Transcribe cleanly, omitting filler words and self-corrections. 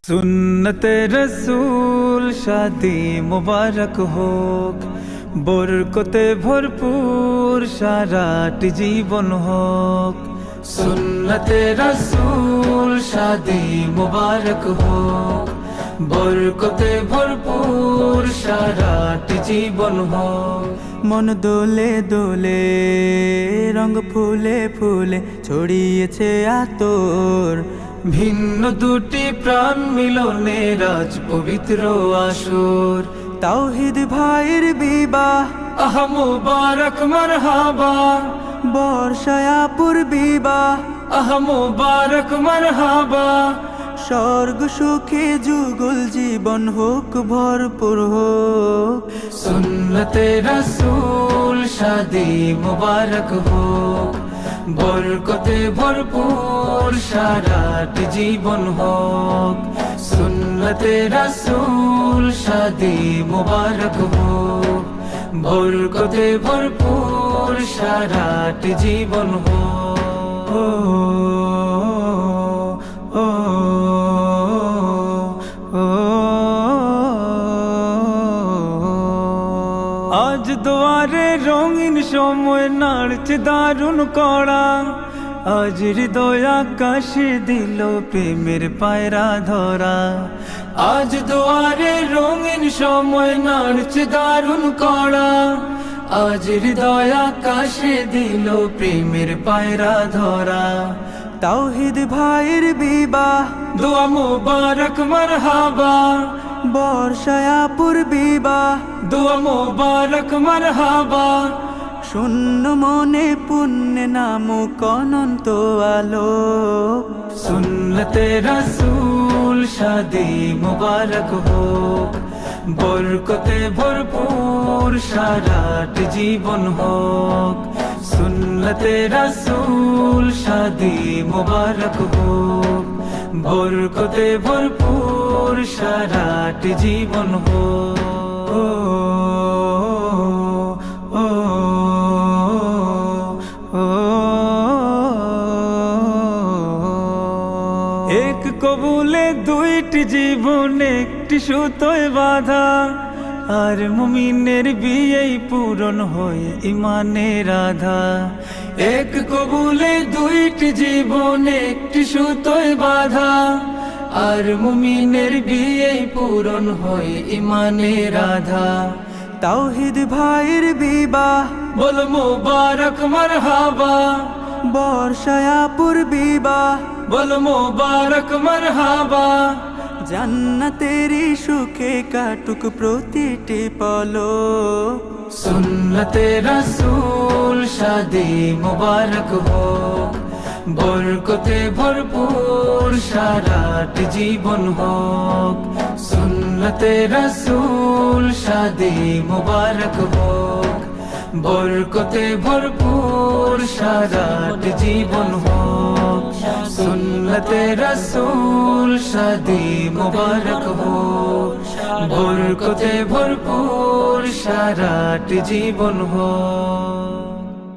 सुन्नते रसूल शादी मुबारक होक, बरकते भरपूर साराटी जीवन होक। सुन्नते रसूल शादी मुबारक होक, बरकते भरपूर साराटी जीवन होक। मन दोले दोले रंग फूले फूले ছড়িয়েছে আতর, ভিন্ন দুটি প্রাণ মিলনে রাজ পবিত্র আসর। তাওহীদ ভাইয়ের বিবাহ আহ মুবারক মারহাবা, বর্ষায় আপুর বিবাহ আহ মুবারক মারহাবা। স্বর্গ সুখে যুগল জীবন হোক ভরপুর হোক। সুন্নতে রাসূল শাদি মুবারক হোক, বরকতে ভরপুর সারাটি জীবন হোক। সুন্নতে রাসূল শাদি মুবারক হোক, বরকতে ভরপুর সারাটি জীবন হোক। আজ দুয়ারে রঙিন সময় নাড়ছে দারুণ কড়া, আজ হৃদয় আকাশে দিল প্রেমের পায়রা ধরা। আজ দুয়ারে রঙিন সময় নাড়ছে দারুণ কড়া, আজ হৃদয় আকাশে দিল প্রেমের পায়রা ধরা। তাওহীদ ভাইয়ের বিবাহ দোয়া মুবারক মারহাবা, বর্ষায় আপুর বিবাহ দোয়া মুবারক মারহাবা। শূন্য মনে পুণ্যে নামক অনন্ত আলো। সুন্নতে রাসূল শাদি মুবারক হোক, বরকতে ভরপুর সারাটি জীবন হোক। সুন্নতে রাসূল শাদি মুবারক হোক, বরকতে ভরপুর সারাটি জীবন হোক। এক কবুলে দুইটি জীবন একটি সুতোয় বাঁধা, আর মুমিনের বিয়েই পূরণ হয় ইমানের আধা। এক কবুলে দুইটি জীবন একটি সুতোয় বাঁধা, আর মুমিনের বিয়েই পূরণ হয় ইমানের আধা। তাওহীদ ভাইয়ের বিবাহ বল মুবারক মারহাবা, বর্ষায় আপুর বিবাহ বল মুবারক মারহাবা। জান্নাতেরি সুখে কাটুক প্রতিটি পলক। সুন্নতে রাসূল শাদি মুবারক হোক, বরকতে ভরপুর সারাটি জীবন হোক। সুন্নতে রাসূল শাদি মুবারক হোক, বরকতে ভরপুর সারাটি জীবন হোক। সুন্নতে রাসূল শাদি মুবারক হোক, বরকতে ভরপুর সারাটি জীবন হোক।